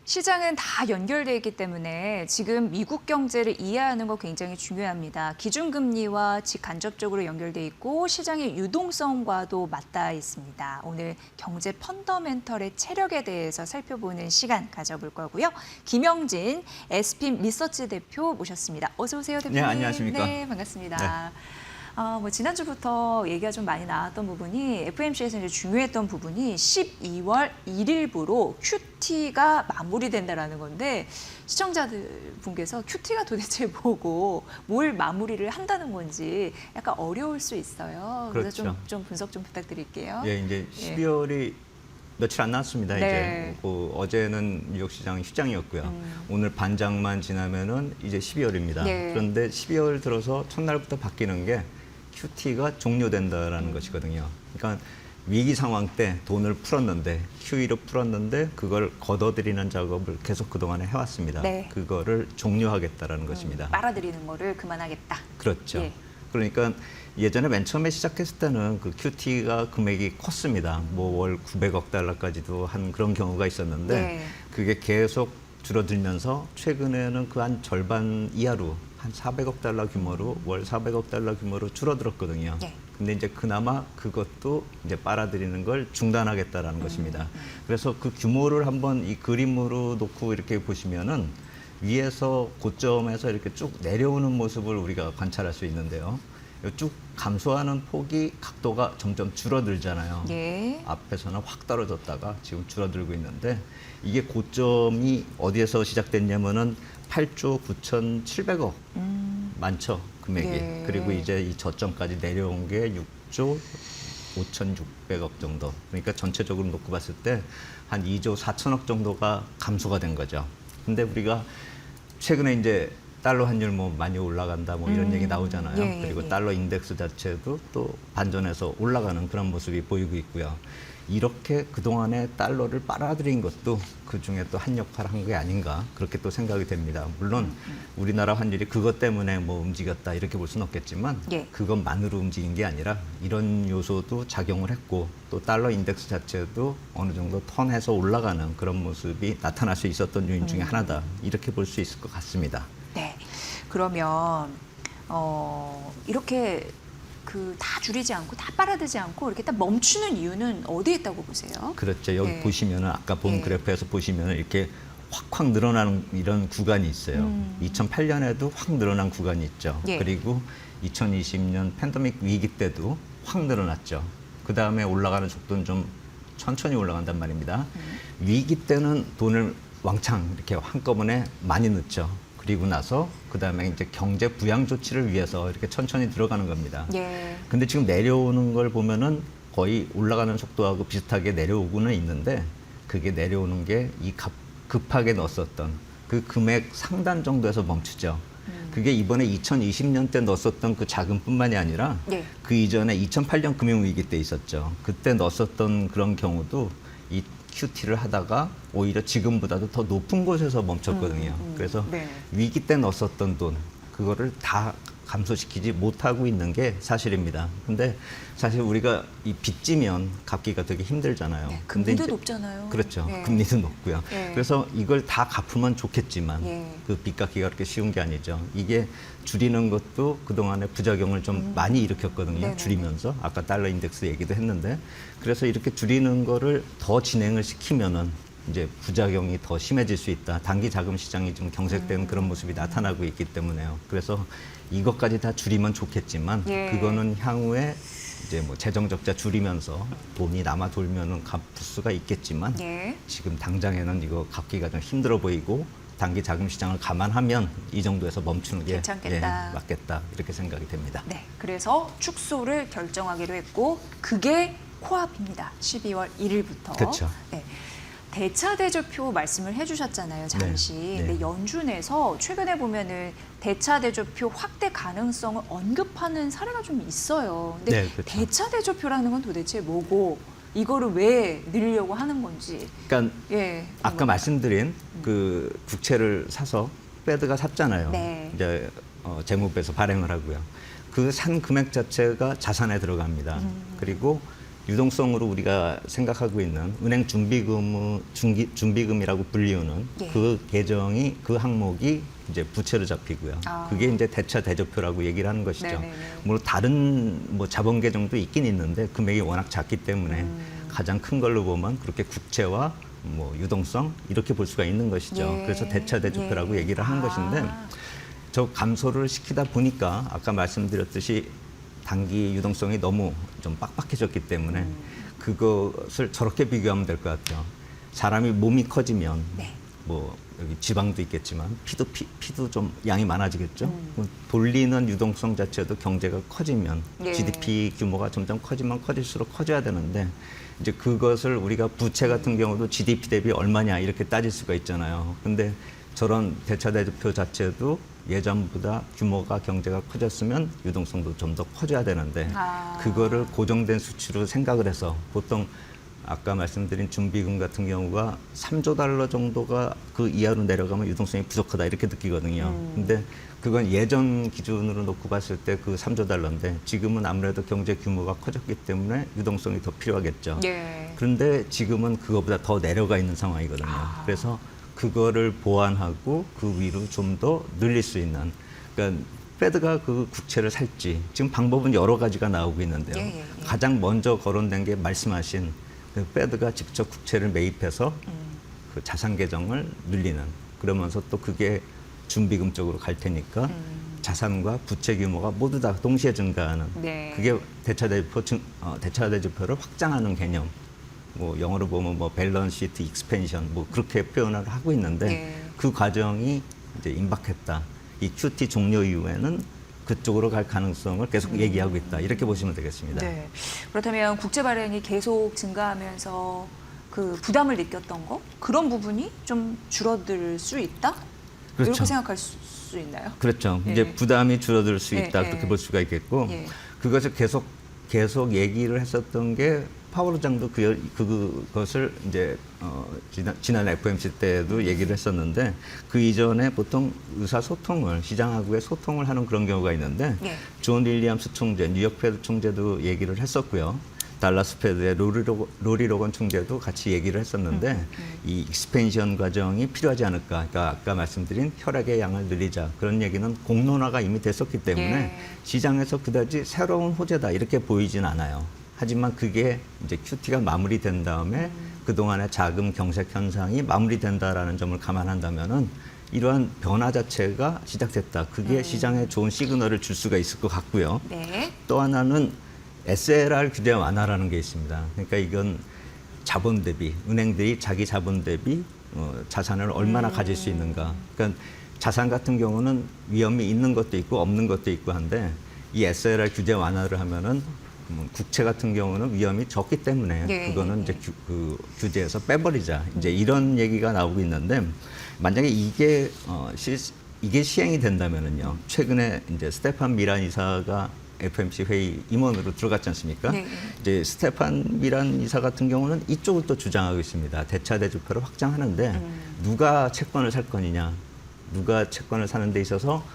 시장은 다 연결돼 있기 때문에 지금 미국 경제를 이해하는 거 굉장히 중요합니다. 기준금리와 직간접적으로 연결돼 있고 시장의 유동성과도 맞닿아 있습니다. 오늘 경제 펀더멘털의 체력에 대해서 살펴보는 시간 가져볼 거고요. 김영진 SPM 리서치 대표 모셨습니다. 어서 오세요, 대표님. 네, 안녕하십니까. 네, 반갑습니다. 네. 지난주부터 얘기가 좀 많이 나왔던 부분이 FOMC에서 이제 중요했던 부분이 12월 1일부로 QT가 마무리된다라는 건데 시청자들 분께서 QT가 도대체 뭐고 뭘 마무리를 한다는 건지 약간 어려울 수 있어요. 그래서 그렇죠. 좀 분석 좀 부탁드릴게요. 예, 이제 12월이 며칠 안 남았습니다. 네. 이제 어제는 뉴욕 시장 휴장이었고요. 오늘 반장만 지나면은 이제 12월입니다. 네. 그런데 12월 들어서 첫날부터 바뀌는 게 QT가 종료된다라는 것이거든요. 그러니까 위기 상황 때 돈을 풀었는데 QE로 풀었는데 그걸 걷어들이는 작업을 계속 그동안에 해왔습니다. 네. 그거를 종료하겠다라는 것입니다. 빨아들이는 거를 그만하겠다. 그렇죠. 예. 그러니까 예전에 맨 처음에 시작했을 때는 그 QT가 금액이 컸습니다. 뭐 월 900억 달러까지도 한 그런 경우가 있었는데 네. 그게 계속 줄어들면서 최근에는 그 한 절반 이하로 한 400억 달러 규모로 월 400억 달러 규모로 줄어들었거든요. 네. 근데 이제 그나마 그것도 이제 빨아들이는 걸 중단하겠다라는 것입니다. 그래서 그 규모를 한번 이 그림으로 놓고 이렇게 보시면은 위에서 고점에서 이렇게 쭉 내려오는 모습을 우리가 관찰할 수 있는데요. 쭉 감소하는 폭이 각도가 점점 줄어들잖아요. 예. 앞에서는 확 떨어졌다가 지금 줄어들고 있는데 이게 고점이 어디에서 시작됐냐면은 8조 9,700억 많죠, 금액이. 예. 그리고 이제 이 저점까지 내려온 게 6조 5,600억 정도. 그러니까 전체적으로 놓고 봤을 때 한 2조 4천억 정도가 감소가 된 거죠. 근데 우리가 최근에 이제 달러 환율 뭐 많이 올라간다 뭐 이런 얘기 나오잖아요. 예, 예, 그리고 예. 달러 인덱스 자체도 또 반전해서 올라가는 그런 모습이 보이고 있고요. 이렇게 그동안에 달러를 빨아들인 것도 그중에 또 한 역할을 한 게 아닌가 그렇게 또 생각이 됩니다. 물론 우리나라 환율이 그것 때문에 뭐 움직였다 이렇게 볼 수는 없겠지만 예. 그것만으로 움직인 게 아니라 이런 요소도 작용을 했고 또 달러 인덱스 자체도 어느 정도 턴해서 올라가는 그런 모습이 나타날 수 있었던 요인 중에 하나다 이렇게 볼 수 있을 것 같습니다. 네. 그러면 이렇게 다 줄이지 않고 다 빨아들지 않고 이렇게 딱 멈추는 이유는 어디에 있다고 보세요? 그렇죠. 여기 네. 보시면은 아까 본 네. 그래프에서 보시면은 이렇게 확 늘어나는 이런 구간이 있어요. 2008년에도 확 늘어난 구간이 있죠. 예. 그리고 2020년 팬데믹 위기 때도 확 늘어났죠. 그 다음에 올라가는 속도는 좀 천천히 올라간단 말입니다. 위기 때는 돈을 왕창 이렇게 한꺼번에 많이 넣죠. 그리고 나서 그 다음에 이제 경제 부양 조치를 위해서 이렇게 천천히 들어가는 겁니다. 예. 근데 지금 내려오는 걸 보면은 거의 올라가는 속도하고 비슷하게 내려오고는 있는데 그게 내려오는 게 이 급하게 넣었었던 그 금액 상단 정도에서 멈추죠. 그게 이번에 2020년 때 넣었었던 그 자금뿐만이 아니라 예. 그 이전에 2008년 금융위기 때 있었죠. 그때 넣었었던 그런 경우도 이 QT를 하다가 오히려 지금보다도 더 높은 곳에서 멈췄거든요. 그래서 네. 위기 때 넣었었던 돈, 그거를 다 감소시키지 못하고 있는 게 사실입니다. 근데 사실 우리가 이 빚지면 갚기가 되게 힘들잖아요. 네, 근데 금리도 이제 높잖아요. 그렇죠. 예. 금리도 높고요. 예. 그래서 이걸 다 갚으면 좋겠지만 예. 그 빚 갚기가 그렇게 쉬운 게 아니죠. 이게 줄이는 것도 그동안에 부작용을 좀 많이 일으켰거든요. 네네네. 줄이면서 아까 달러 인덱스 얘기도 했는데 그래서 이렇게 줄이는 거를 더 진행을 시키면은 이제 부작용이 더 심해질 수 있다. 단기 자금 시장이 좀 경색되는 그런 모습이 나타나고 있기 때문에요. 그래서 이것까지 다 줄이면 좋겠지만 예. 그거는 향후에 이제 뭐 재정 적자 줄이면서 돈이 남아 돌면은 갚을 수가 있겠지만 예. 지금 당장에는 이거 갚기가 좀 힘들어 보이고 단기 자금 시장을 감안하면 이 정도에서 멈추는 게 괜찮겠다. 맞겠다 이렇게 생각이 됩니다. 네. 그래서 축소를 결정하기로 했고 그게 코앞입니다. 12월 1일부터. 그렇죠. 네. 대차 대조표 말씀을 해주셨잖아요, 잠시. 네. 근데 연준에서 최근에 보면은 대차 대조표 확대 가능성을 언급하는 사례가 좀 있어요. 근데 네, 그렇죠. 대차 대조표라는 건 도대체 뭐고 이거를 왜 늘리려고 하는 건지. 그러니까 예. 아까 말씀드린 그 국채를 사서 페드가 샀잖아요. 네. 이제 재무부에서 발행을 하고요. 그 산 금액 자체가 자산에 들어갑니다. 그리고 유동성으로 우리가 생각하고 있는 은행 준비금이라고 불리우는 예. 그 계정이 그 항목이 이제 부채로 잡히고요. 아. 그게 이제 대차 대조표라고 얘기를 하는 것이죠. 네네네. 물론 다른 뭐 자본 계정도 있긴 있는데 금액이 워낙 작기 때문에 가장 큰 걸로 보면 그렇게 국채와 뭐 유동성 이렇게 볼 수가 있는 것이죠. 예. 그래서 대차 대조표라고 예. 얘기를 하는 것인데 저 감소를 시키다 보니까 아까 말씀드렸듯이 단기 유동성이 너무 좀 빡빡해졌기 때문에 그것을 저렇게 비교하면 될 것 같아요. 사람이 몸이 커지면 네. 뭐 여기 지방도 있겠지만 피도 좀 양이 많아지겠죠. 돌리는 유동성 자체도 경제가 커지면 예. GDP 규모가 점점 커지면 커질수록 커져야 되는데 이제 그것을 우리가 부채 같은 경우도 GDP 대비 얼마냐 이렇게 따질 수가 있잖아요. 근데 저런 대차 대조표 자체도 예전보다 규모가 경제가 커졌으면 유동성도 좀 더 커져야 되는데 그거를 고정된 수치로 생각을 해서 보통 아까 말씀드린 준비금 같은 경우가 3조 달러 정도가 그 이하로 내려가면 유동성이 부족하다 이렇게 느끼거든요. 근데 그건 예전 기준으로 놓고 봤을 때 그 3조 달러인데 지금은 아무래도 경제 규모가 커졌기 때문에 유동성이 더 필요하겠죠. 예. 그런데 지금은 그거보다 더 내려가 있는 상황이거든요. 그래서 그거를 보완하고 그 위로 좀 더 늘릴 수 있는 그러니까 패드가 그 국채를 살지 지금 방법은 여러 가지가 나오고 있는데요. 예, 예, 예. 가장 먼저 거론된 게 말씀하신 그 패드가 직접 국채를 매입해서 그 자산 계정을 늘리는 그러면서 또 그게 준비금 쪽으로 갈 테니까 자산과 부채 규모가 모두 다 동시에 증가하는 네. 그게 대차 대조표를 확장하는 개념. 뭐 영어로 보면 뭐 밸런스 시트 익스펜션 뭐 그렇게 표현을 하고 있는데 네. 그 과정이 이제 임박했다. 이 QT 종료 이후에는 그쪽으로 갈 가능성을 계속 얘기하고 있다. 이렇게 보시면 되겠습니다. 네. 그렇다면 국제 발행이 계속 증가하면서 그 부담을 느꼈던 거 그런 부분이 좀 줄어들 수 있다? 그렇죠. 이렇게 생각할 수 있나요? 그렇죠. 예. 이제 부담이 줄어들 수 예, 있다. 예. 그렇게 볼 수가 있겠고 예. 그것을 계속 얘기를 했었던 게 파월 의장도 그것을 이제 지난 FOMC 때도 얘기를 했었는데 그 이전에 보통 의사소통을 시장하고의 소통을 하는 그런 경우가 있는데 예. 존 윌리엄스 총재, 뉴욕 페드 총재도 얘기를 했었고요. 달라스 페드의 로리 로건 총재도 같이 얘기를 했었는데 이 익스펜션 과정이 필요하지 않을까. 그러니까 아까 말씀드린 혈액의 양을 늘리자. 그런 얘기는 공론화가 이미 됐었기 때문에 예. 시장에서 그다지 새로운 호재다 이렇게 보이진 않아요. 하지만 그게 이제 QT가 마무리된 다음에 그동안의 자금 경색 현상이 마무리된다라는 점을 감안한다면은 이러한 변화 자체가 시작됐다. 그게 시장에 좋은 시그널을 줄 수가 있을 것 같고요. 네. 또 하나는 SLR 규제 완화라는 게 있습니다. 그러니까 이건 자본 대비, 은행들이 자기 자본 대비 자산을 얼마나 가질 수 있는가. 그러니까 자산 같은 경우는 위험이 있는 것도 있고 없는 것도 있고 한데 이 SLR 규제 완화를 하면은 국채 같은 경우는 위험이 적기 때문에 예, 그거는 예. 이제 그 규제에서 빼버리자. 이제 이런 얘기가 나오고 있는데 만약에 이게 시행이 된다면은요. 최근에 이제 스테판 미란 이사가 FOMC 회의 임원으로 들어갔지 않습니까? 네. 이제 스테판 미란 이사 같은 경우는 이쪽을 또 주장하고 있습니다. 대차 대조표를 확장하는데 누가 채권을 살 거냐, 누가 채권을 사는 데 있어서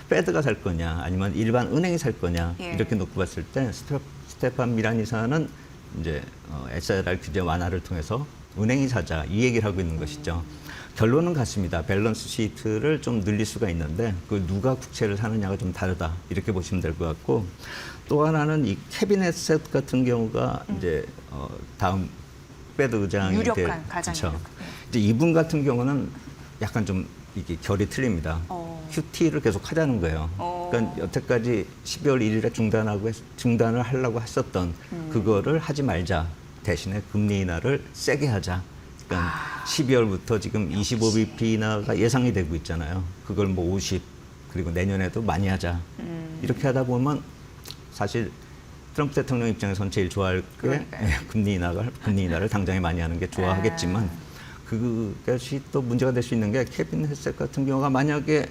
패드가 살 거냐, 아니면 일반 은행이 살 거냐 예. 이렇게 놓고 봤을 때 스테판 미란 이사는 이제 SLR 규제 완화를 통해서 은행이 사자 이 얘기를 하고 있는 것이죠. 결론은 같습니다. 밸런스 시트를 좀 늘릴 수가 있는데 그 누가 국채를 사느냐가 좀 다르다 이렇게 보시면 될 것 같고 또 하나는 이 캐비넷 셋 같은 경우가 이제 다음 패드 의장이 유력한 가장 그렇죠. 유력한. 이제 이분 같은 경우는 약간 좀 이게 결이 틀립니다. QT를 계속 하자는 거예요. 그러니까 여태까지 12월 1일에 중단을 하려고 했었던 그거를 하지 말자. 대신에 금리 인하를 세게 하자. 그러니까 12월부터 지금 25bp 인하가 예상이 되고 있잖아요. 그걸 뭐 50 그리고 내년에도 많이 하자. 이렇게 하다 보면 사실 트럼프 대통령 입장에선 제일 좋아할 게 금리 인하를 당장에 많이 하는 게 좋아하겠지만 그것이 또 문제가 될 수 있는 게 케빈 헬셋 같은 경우가 만약에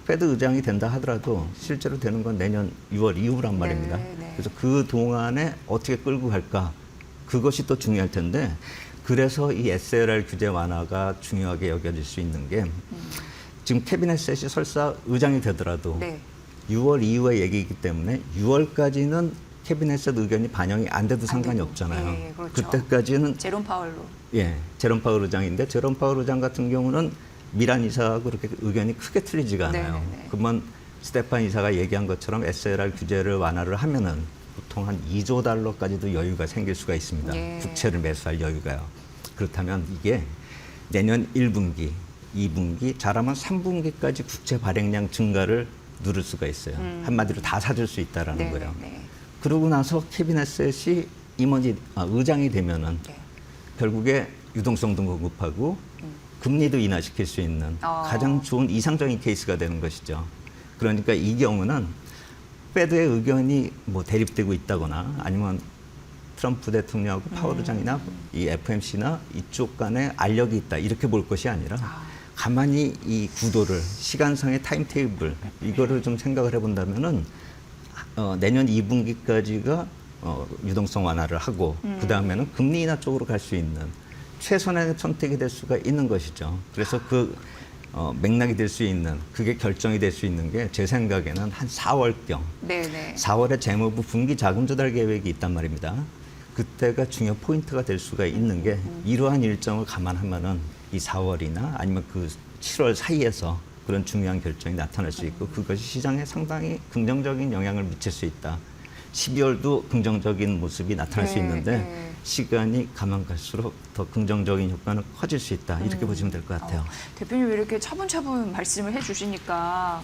패드 의장이 된다 하더라도 실제로 되는 건 내년 6월 이후란 말입니다. 네. 그래서 그 동안에 어떻게 끌고 갈까 그것이 또 중요할 텐데 그래서 이 SLR 규제 완화가 중요하게 여겨질 수 있는 게 지금 캐비넷 셋이 설사 의장이 되더라도 네. 6월 이후의 얘기이기 때문에 6월까지는 캐비넷의 의견이 반영이 안 돼도 상관이 되고. 없잖아요. 예, 그렇죠. 그때까지는 제롬 파월로. 제롬 파월 의장인데 제롬 파월 의장 같은 경우는 미란 이사하고 그렇게 의견이 크게 틀리지가 않아요. 네네네. 그러면 스테판 이사가 얘기한 것처럼 SLR 규제를 완화를 하면은 보통 한 2조 달러까지도 여유가 생길 수가 있습니다. 예. 국채를 매수할 여유가요. 그렇다면 이게 내년 1분기, 2분기, 잘하면 3분기까지 국채 발행량 증가를 누릴 수가 있어요. 한마디로 다 사줄 수 있다라는 거예요. 네네네. 그러고 나서 캐비넷이 의장이 되면은 네. 결국에 유동성도 공급하고 금리도 인하시킬 수 있는 가장 좋은 이상적인 케이스가 되는 것이죠. 그러니까 이 경우는 페드의 의견이 뭐 대립되고 있다거나 아니면 트럼프 대통령하고 파월 의장이나 이 FMC나 이쪽 간에 알력이 있다 이렇게 볼 것이 아니라 가만히 이 구도를 시간상의 타임테이블 이거를 좀 생각을 해본다면은 내년 2분기까지가 유동성 완화를 하고 그 다음에는 금리 인하 쪽으로 갈 수 있는 최선의 선택이 될 수가 있는 것이죠. 그래서 그 맥락이 될 수 있는 그게 결정이 될 수 있는 게 제 생각에는 한 4월경. 네네. 4월에 재무부 분기 자금 조달 계획이 있단 말입니다. 그때가 중요 포인트가 될 수가 있는 게 이러한 일정을 감안하면은 이 4월이나 아니면 그 7월 사이에서 그런 중요한 결정이 나타날 수 있고 그것이 시장에 상당히 긍정적인 영향을 미칠 수 있다. 12월도 긍정적인 모습이 나타날 수 있는데 시간이 가면 갈수록 더 긍정적인 효과는 커질 수 있다. 이렇게 보시면 될 것 같아요. 대표님 이렇게 차분차분 말씀을 해주시니까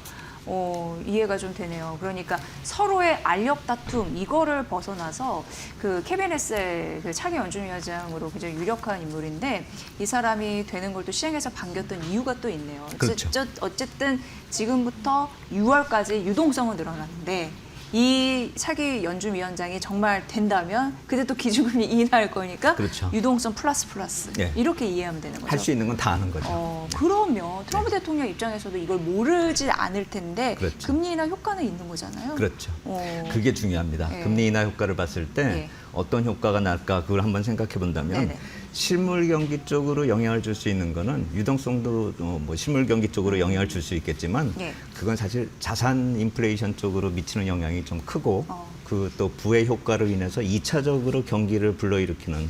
이해가 좀 되네요. 그러니까 서로의 알력 다툼 이거를 벗어나서 그 캐비넷의 그 차기 연준위원장으로 굉장히 유력한 인물인데 이 사람이 되는 걸 또 시장에서 반겼던 이유가 또 있네요. 그렇죠. 어쨌든 지금부터 6월까지 유동성은 늘어났는데 이 차기 연준위원장이 정말 된다면 그때 또 기준금리 인하할 거니까 그렇죠. 유동성 플러스 네. 이렇게 이해하면 되는 거죠. 할 수 있는 건 다 하는 거죠. 그러면 트럼프 대통령 입장에서도 이걸 모르지 않을 텐데 그렇죠. 금리 인하 효과는 있는 거잖아요. 그렇죠. 어. 그게 중요합니다. 네. 금리 인하 효과를 봤을 때 네. 어떤 효과가 날까 그걸 한번 생각해 본다면 네네. 실물 경기 쪽으로 영향을 줄 수 있는 거는 유동성도 뭐 실물 경기 쪽으로 영향을 줄 수 있겠지만 네. 그건 사실 자산 인플레이션 쪽으로 미치는 영향이 좀 크고 그 또 부의 효과로 인해서 2차적으로 경기를 불러일으키는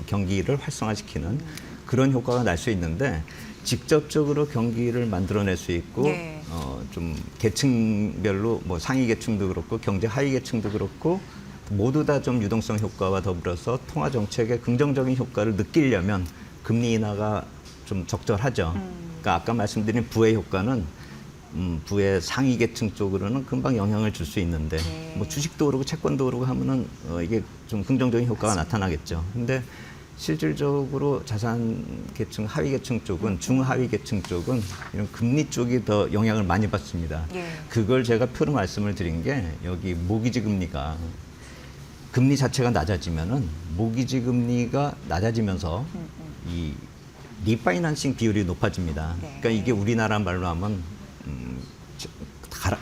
경기를 활성화시키는 그런 효과가 날 수 있는데 직접적으로 경기를 만들어낼 수 있고 네. 좀 계층별로 뭐 상위 계층도 그렇고 경제 하위 계층도 그렇고 모두 다 좀 유동성 효과와 더불어서 통화 정책의 긍정적인 효과를 느끼려면 금리 인하가 좀 적절하죠. 그러니까 아까 말씀드린 부의 효과는 부의 상위 계층 쪽으로는 금방 영향을 줄 수 있는데 네. 뭐 주식도 오르고 채권도 오르고 하면은 이게 좀 긍정적인 효과가 나타나겠죠. 근데 실질적으로 자산 계층, 하위 계층 쪽은 중하위 계층 쪽은 이런 금리 쪽이 더 영향을 많이 받습니다. 예. 그걸 제가 표로 말씀을 드린 게 여기 모기지 금리가 금리 자체가 낮아지면은 모기지 금리가 낮아지면서 이 리파이낸싱 비율이 높아집니다. 네. 그러니까 이게 우리나라 말로 하면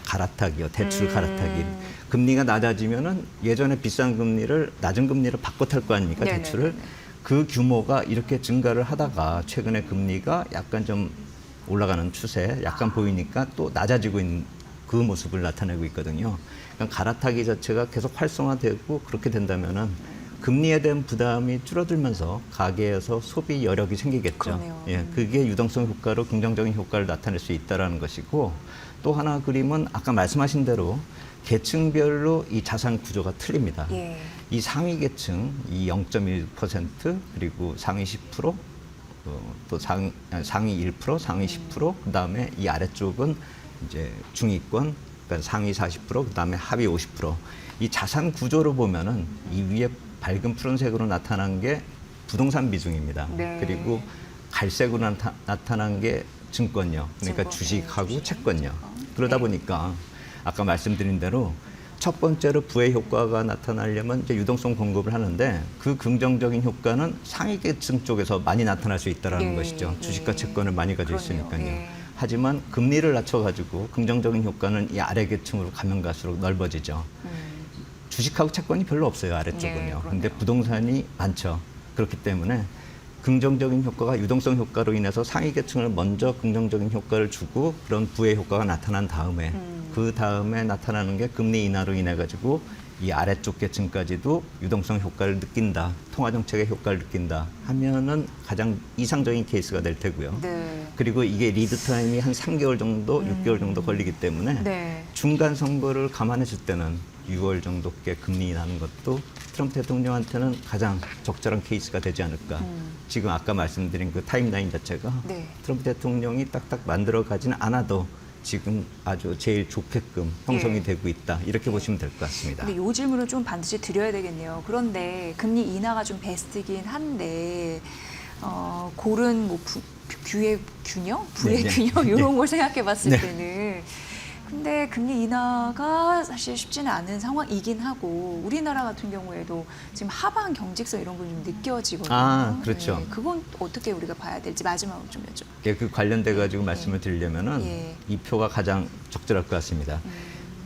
갈아타기요, 대출 갈아타기. 금리가 낮아지면은 예전에 비싼 금리를 낮은 금리로 바꿔 탈 거 아닙니까 네네네네. 대출을 그 규모가 이렇게 증가를 하다가 최근에 금리가 약간 좀 올라가는 추세 약간 보이니까 또 낮아지고 있는 그 모습을 나타내고 있거든요. 그러니까 갈아타기 자체가 계속 활성화되고 그렇게 된다면은 금리에 대한 부담이 줄어들면서 가계에서 소비 여력이 생기겠죠. 그러네요. 예, 그게 유동성 효과로 긍정적인 효과를 나타낼 수 있다라는 것이고 또 하나 그림은 아까 말씀하신 대로 계층별로 이 자산 구조가 틀립니다. 예. 이 상위 계층 이 0.1% 그리고 상위 10%, 또 상위 1%, 상위 10%, 그다음에 이 아래쪽은 이제 중위권, 그러니까 상위 40%, 그다음에 하위 50%. 이 자산 구조로 보면은 이 위에 밝은 푸른색으로 나타난 게 부동산 비중입니다. 네. 그리고 갈색으로 나타난 게 증권요. 그러니까 증권, 주식하고 주식, 채권요. 채권. 그러다 네. 보니까 아까 말씀드린 대로 첫 번째로 부의 효과가 나타나려면 이제 유동성 공급을 하는데 그 긍정적인 효과는 상위 계층 쪽에서 많이 나타날 수 있다라는 예, 것이죠. 예. 주식과 채권을 많이 가지고 그러네요. 있으니까요. 예. 하지만 금리를 낮춰가지고 긍정적인 효과는 이 아래 계층으로 가면 갈수록 넓어지죠. 주식하고 채권이 별로 없어요, 아래쪽은요. 그러네요. 근데 부동산이 많죠. 그렇기 때문에 긍정적인 효과가 유동성 효과로 인해서 상위 계층을 먼저 긍정적인 효과를 주고 그런 부의 효과가 나타난 다음에 그 다음에 나타나는 게 금리 인하로 인해 가지고 이 아래쪽 계층까지도 유동성 효과를 느낀다, 통화 정책의 효과를 느낀다 하면은 가장 이상적인 케이스가 될 테고요. 네. 그리고 이게 리드 타임이 한 3개월 정도, 6개월 정도 걸리기 때문에 네. 중간 선거를 감안했을 때는 6월 정도께 금리 인하는 것도 트럼프 대통령한테는 가장 적절한 케이스가 되지 않을까. 지금 아까 말씀드린 그 타임라인 자체가 네. 트럼프 대통령이 딱딱 만들어 가지는 않아도 지금 아주 제일 좋게끔 형성이 예. 되고 있다. 이렇게 보시면 될 것 같습니다. 근데 이 질문을 좀 반드시 드려야 되겠네요. 그런데 금리 인하가 좀 베스트긴 한데 고른 뭐 부의 균형, 부의 네, 네. 균형 이런 걸 생각해봤을 네. 때는. 근데 금리 인하가 사실 쉽지는 않은 상황이긴 하고 우리나라 같은 경우에도 지금 하방 경직성 이런 걸 좀 느껴지거든요. 아, 그렇죠. 네, 그건 어떻게 우리가 봐야 될지 마지막으로 좀 여쭤볼게요. 예, 그 관련돼 가지고 말씀을 드리려면은 예. 이 표가 가장 적절할 것 같습니다.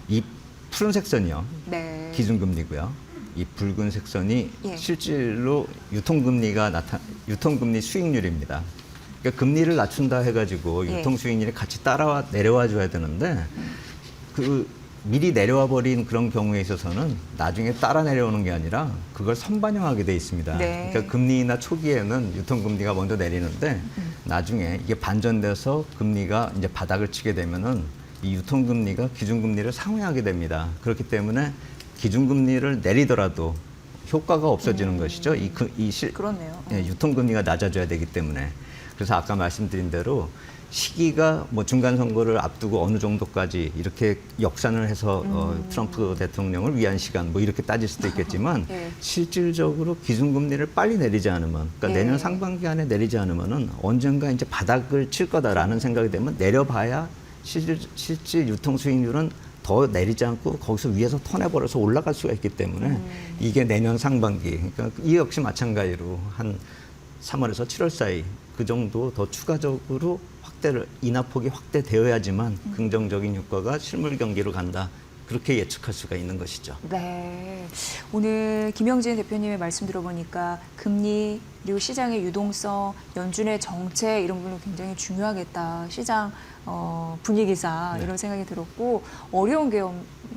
이 푸른색 선이요. 네. 기준금리고요. 이 붉은색 선이 예. 실질로 유통금리 수익률입니다. 그러니까 금리를 낮춘다 해가지고 예. 유통 수익률이 같이 내려와 줘야 되는데 그 미리 내려와 버린 그런 경우에 있어서는 나중에 따라 내려오는 게 아니라 그걸 선반영하게 돼 있습니다. 네. 그러니까 금리나 초기에는 유통금리가 먼저 내리는데 나중에 이게 반전돼서 금리가 이제 바닥을 치게 되면은 이 유통금리가 기준금리를 상회하게 됩니다. 그렇기 때문에 기준금리를 내리더라도 효과가 없어지는 것이죠. 그렇네요. 예, 유통금리가 낮아져야 되기 때문에. 그래서 아까 말씀드린 대로 시기가 뭐 중간 선거를 앞두고 어느 정도까지 이렇게 역산을 해서 트럼프 대통령을 위한 시간 뭐 이렇게 따질 수도 있겠지만 예. 실질적으로 기준금리를 빨리 내리지 않으면 그러니까 예. 내년 상반기 안에 내리지 않으면은 언젠가 이제 바닥을 칠 거다라는 생각이 되면 내려봐야 실질 유통 수익률은 더 내리지 않고 거기서 위에서 턴해버려서 올라갈 수가 있기 때문에 이게 내년 상반기 그러니까 이 역시 마찬가지로 한 3월에서 7월 사이 그 정도 더 추가적으로 인하폭이 확대되어야지만 긍정적인 효과가 실물 경기로 간다. 그렇게 예측할 수가 있는 것이죠. 네. 오늘 김영진 대표님의 말씀 들어보니까 금리 그리고 시장의 유동성, 연준의 정책 이런 부분은 굉장히 중요하겠다. 시장 분위기상 네. 이런 생각이 들었고 어려운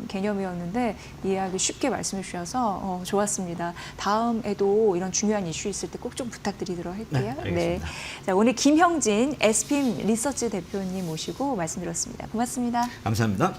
개념이었는데 이해하기 쉽게 말씀해 주셔서 좋았습니다. 다음에도 이런 중요한 이슈 있을 때 꼭 좀 부탁드리도록 할게요. 네, 알겠습니다. 자, 오늘 김형진 SPM 리서치 대표님 모시고 말씀드렸습니다. 고맙습니다. 감사합니다.